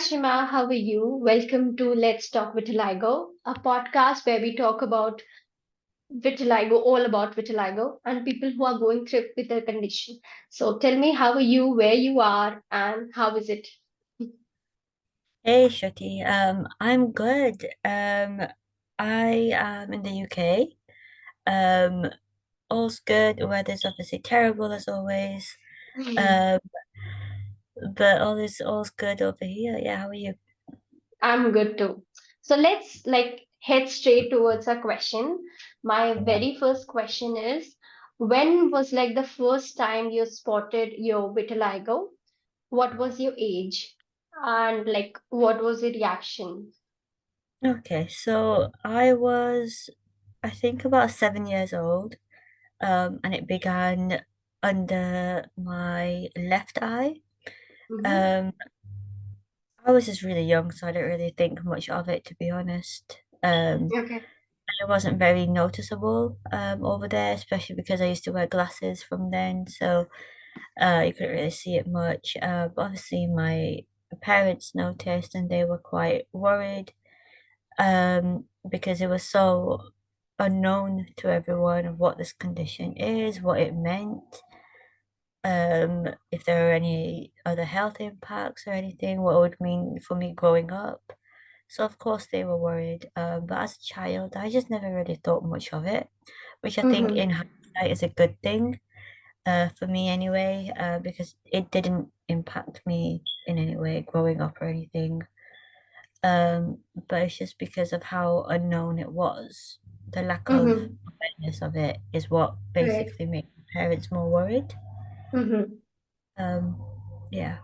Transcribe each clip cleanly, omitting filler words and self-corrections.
Shima, how are you? Welcome to Let's Talk Vitiligo, a podcast where we talk about vitiligo, all about vitiligo, and people who are going through with the condition. So tell me, how are you, where you are, and how is it? Hey Shruti, I'm good. I am in the UK. Um, all's good. The weather's obviously terrible as always. Um, but all's good over here. Yeah, how are you? I'm good too. So let's head straight towards a question. My Yeah. very first question is, when was like the first time you spotted your vitiligo? What was your age? And like, what was the reaction? Okay, so I think, about 7 years old. And it began under my left eye. Mm-hmm. Um, I was just really young, so I don't really think much of it, to be honest. Okay. It wasn't very noticeable over there, especially because I used to wear glasses from then, so you couldn't really see it much. But obviously, my parents noticed and they were quite worried because it was so unknown to everyone of what this condition is, what it meant, if there are any other health impacts or anything, what it would mean for me growing up. So of course they were worried. But as a child, I just never really thought much of it, which I think Mm-hmm. in hindsight is a good thing, for me anyway, because it didn't impact me in any way growing up or anything. But it's just because of how unknown it was. The lack of Mm-hmm. awareness of it is what Right. basically made parents more worried. Mm-hmm. Um, yeah.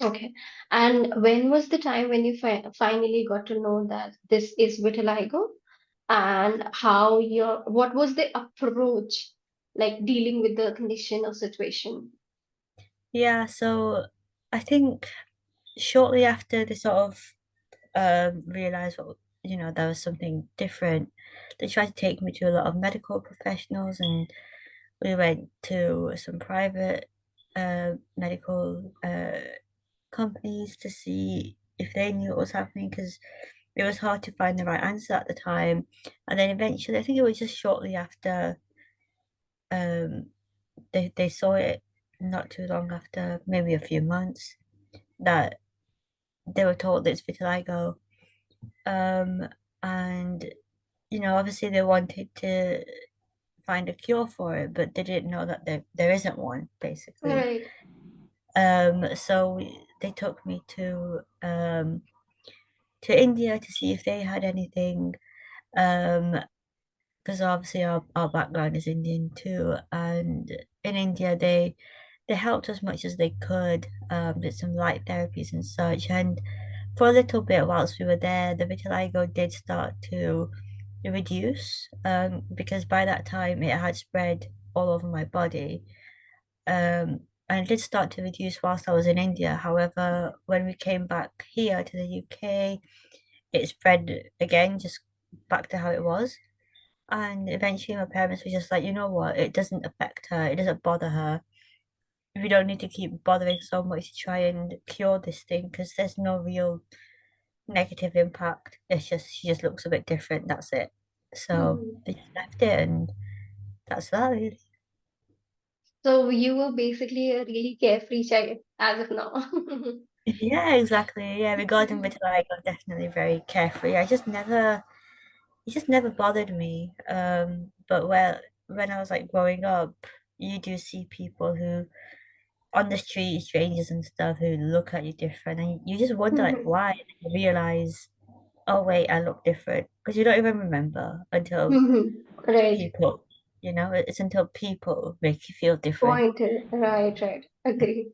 Okay. And when was the time when you finally got to know that this is vitiligo, and what was the approach like dealing with the condition or situation? Yeah, so I think shortly after they sort of realized what there was something different, they tried to take me to a lot of medical professionals, and we went to some private medical companies to see if they knew what was happening because it was hard to find the right answer at the time. And then eventually, I think it was just shortly after um they saw it, not too long after, maybe a few months, that they were told it's vitiligo. Um, and obviously they wanted to find a cure for it, but they didn't know that there isn't one, basically. Right. They took me to India to see if they had anything. Um, because obviously our background is Indian too, and in India they helped as much as they could, did some light therapies and such. And for a little bit whilst we were there, the vitiligo did start to reduce, because by that time it had spread all over my body. And it did start to reduce whilst I was in India. However, when we came back here to the UK, it spread again, just back to how it was. And eventually my parents were just like, you know what, it doesn't affect her, it doesn't bother her. We don't need to keep bothering so much to try and cure this thing because there's no real negative impact. It's just she just looks a bit different, that's it. So Mhm. they just left it, and that's that really. So you were basically a really carefree child as of now. Yeah, exactly. Yeah, regarding vitiligo, I'm definitely very carefree. It just never bothered me. But when I was like growing up, you do see people who on the street, strangers and stuff, who look at you different, and you just wonder like Mhm. why. And you realize, oh wait, I look different, because you don't even remember until Mhm. Right. people, it's until people make you feel different. Pointed. Right, right. Agree.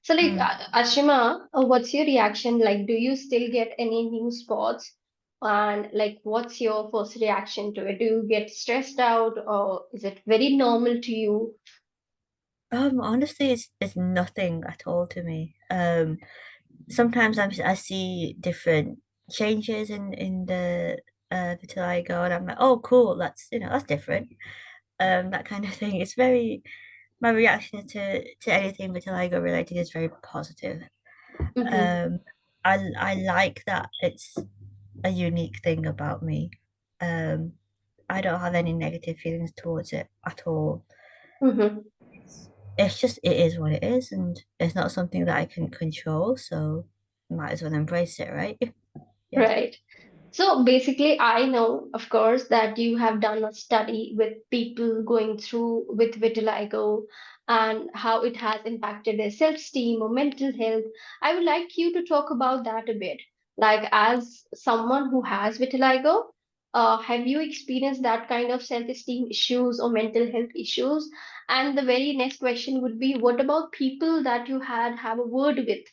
So, Mm. Ashima, what's your reaction? Like, do you still get any new spots? And like, what's your first reaction to it? Do you get stressed out, or is it very normal to you? Honestly, it's nothing at all to me. Sometimes I see different changes in the vitiligo, and I'm like, oh, cool, that's different. That kind of thing. It's very My reaction to anything vitiligo related is very positive. Mm-hmm. Um, I like that it's a unique thing about me. Um, I don't have any negative feelings towards it at all. Mm-hmm. It's just it is what it is, and it's not something that I can control, so might as well embrace it, right? Yeah, Right. So basically, I know, of course, that you have done a study with people going through with vitiligo and how it has impacted their self-esteem or mental health. I would like you to talk about that a bit. Like, as someone who has vitiligo, have you experienced that kind of self-esteem issues or mental health issues? And the very next question would be, what about people that you had have a word with?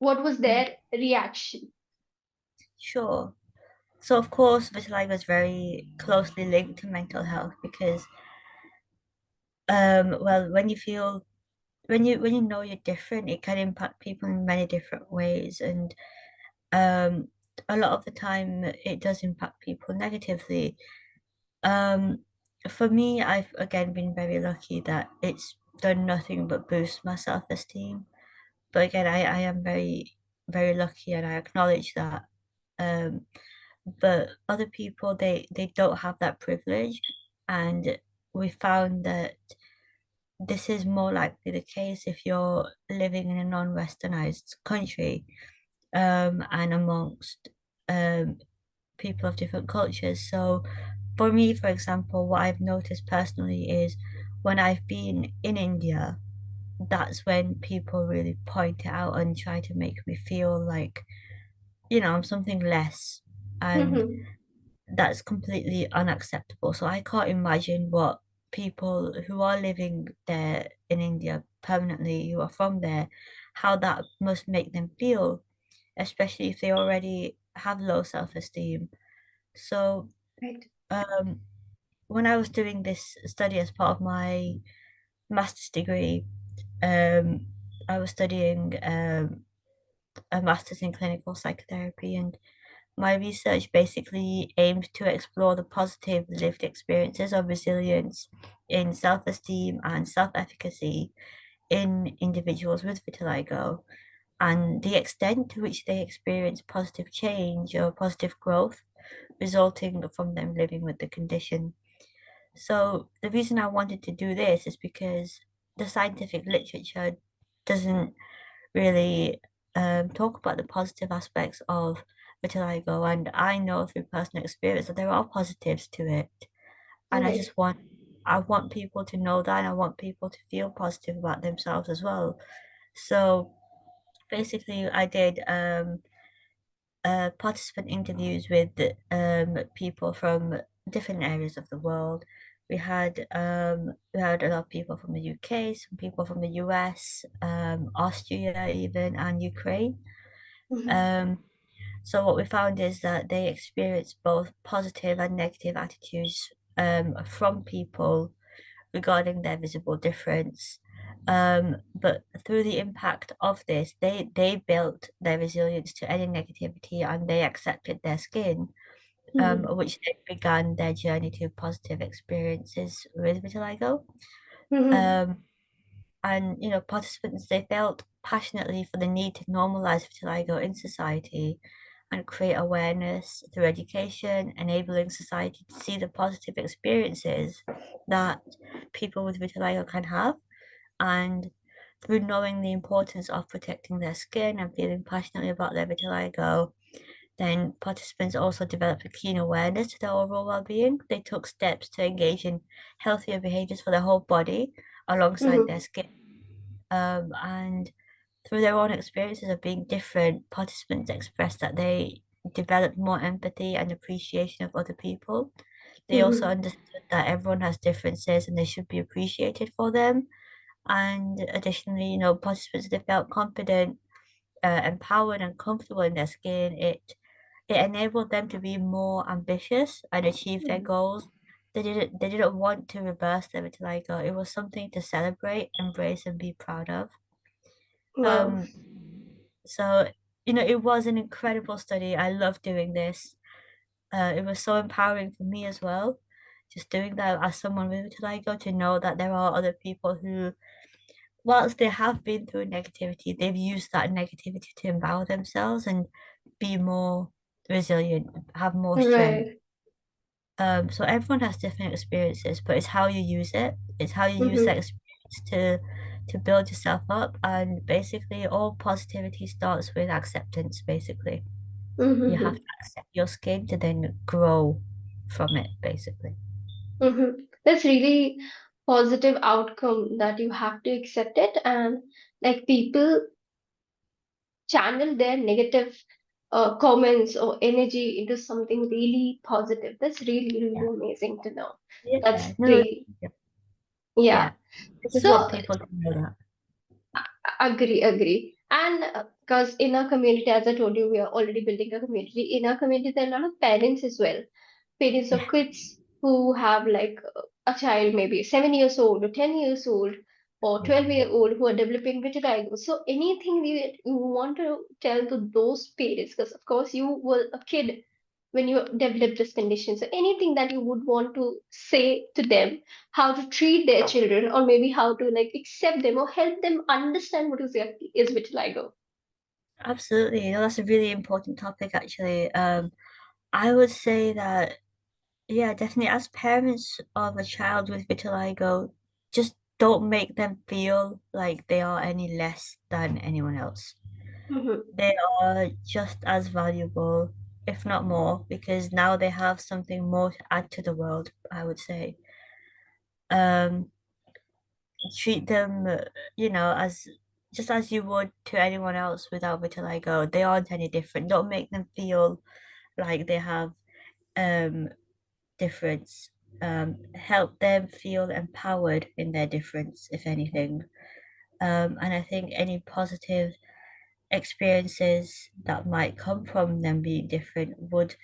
What was mm, their reaction? sure. So of course, vitiligo is very closely linked to mental health because, well, when you know you're different, it can impact people in many different ways, and um, a lot of the time it does impact people negatively. Um, for me, I've again been very lucky that it's done nothing but boost my self-esteem. But again, I am very lucky and I acknowledge that. Um, but other people, they don't have that privilege, and we found that this is more likely the case if you're living in a non-westernized country, and amongst um, people of different cultures. So for me, for example, what I've noticed personally is when I've been in India, that's when people really point it out and try to make me feel like, I'm something less. And Mm-hmm. that's completely unacceptable. So I can't imagine what people who are living there in India permanently, who are from there, how that must make them feel, especially if they already have low self-esteem. So Right. um, when I was doing this study as part of my master's degree, um, I was studying a master's in clinical psychotherapy, and my research basically aimed to explore the positive lived experiences of resilience in self-esteem and self-efficacy in individuals with vitiligo and the extent to which they experience positive change or positive growth resulting from them living with the condition. So the reason I wanted to do this is because the scientific literature doesn't really talk about the positive aspects of vitiligo, and I know through personal experience that there are positives to it, and Right. I want people to know that, and I want people to feel positive about themselves as well. So basically, I did participant interviews with people from different areas of the world. We had a lot of people from the UK, some people from the US, Austria even, and Ukraine. Mm-hmm. Um, so what we found is that they experience both positive and negative attitudes from people regarding their visible difference. But through the impact of this, they built their resilience to any negativity and they accepted their skin, Mm-hmm. which then began their journey to positive experiences with vitiligo. Mm-hmm. Um, and participants they felt passionately for the need to normalize vitiligo in society and create awareness through education, enabling society to see the positive experiences that people with vitiligo can have. And through knowing the importance of protecting their skin and feeling passionately about their vitiligo, then participants also developed a keen awareness to their overall well-being. They took steps to engage in healthier behaviors for their whole body alongside their Mm-hmm. skin. And through their own experiences of being different, participants expressed that they developed more empathy and appreciation of other people. They also Mm-hmm. understood that everyone has differences and they should be appreciated for them. And additionally, participants they felt confident, empowered, and comfortable in their skin. It enabled them to be more ambitious and achieve their goals. They didn't want to reverse their vitiligo. It was something to celebrate, embrace, and be proud of. Wow. Um, so it was an incredible study. I love doing this. It was so empowering for me as well. Just doing that as someone with vitiligo to know that there are other people who whilst they have been through negativity, they've used that negativity to empower themselves and be more resilient, have more strength. Right. So everyone has different experiences, but it's how you use it. It's how you use that Mm-hmm. experience to build yourself up. And basically, all positivity starts with acceptance, basically. You have Mm-hmm. to accept your skin to then grow from it, basically. Mm-hmm. That's really positive outcome that you have to accept it, and like people channel their negative comments or energy into something really positive. That's really, really Yeah. amazing to know. That's Yeah. No, really, yeah. yeah. Yeah. I just So want people to know that. agree, agree. And because in our community, as I told you, we are already building a community. In our community, there are a lot of parents as well, parents of Yeah. kids who have like a child maybe 7 years old or 10 years old or Yeah. 12-year-old who are developing vitiligo. So anything you want to tell to those parents, because of course you were a kid when you developed this condition. So anything that you would want to say to them, how to treat their children, or maybe how to like accept them or help them understand what is vitiligo. Absolutely. You know, that's a really important topic, actually. I would say that, yeah, definitely as parents of a child with vitiligo, just don't make them feel like they are any less than anyone else. Hmm. They are just as valuable, if not more, because now they have something more to add to the world, I would say. Um, treat them, as just as you would to anyone else without vitiligo. They aren't any different. Don't make them feel like they have um difference. Help them feel empowered in their difference, if anything. And I think any positive experiences that might come from them being different would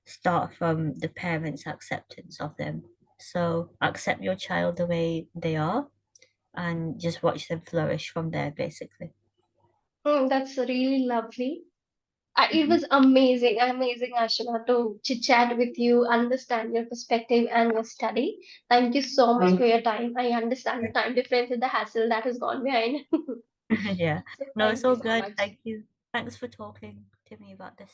start from the parents' acceptance of them. So accept your child the way they are and just watch them flourish from there, basically. That's really lovely. It Mhm. was amazing, amazing, Ashana, to chit chat with you, understand your perspective and your study. Thank you so much for your time. I understand the time difference and the hassle that has gone behind. Yeah. So No, it's thank you all so good. much. Thank you. Thanks for talking to me about this.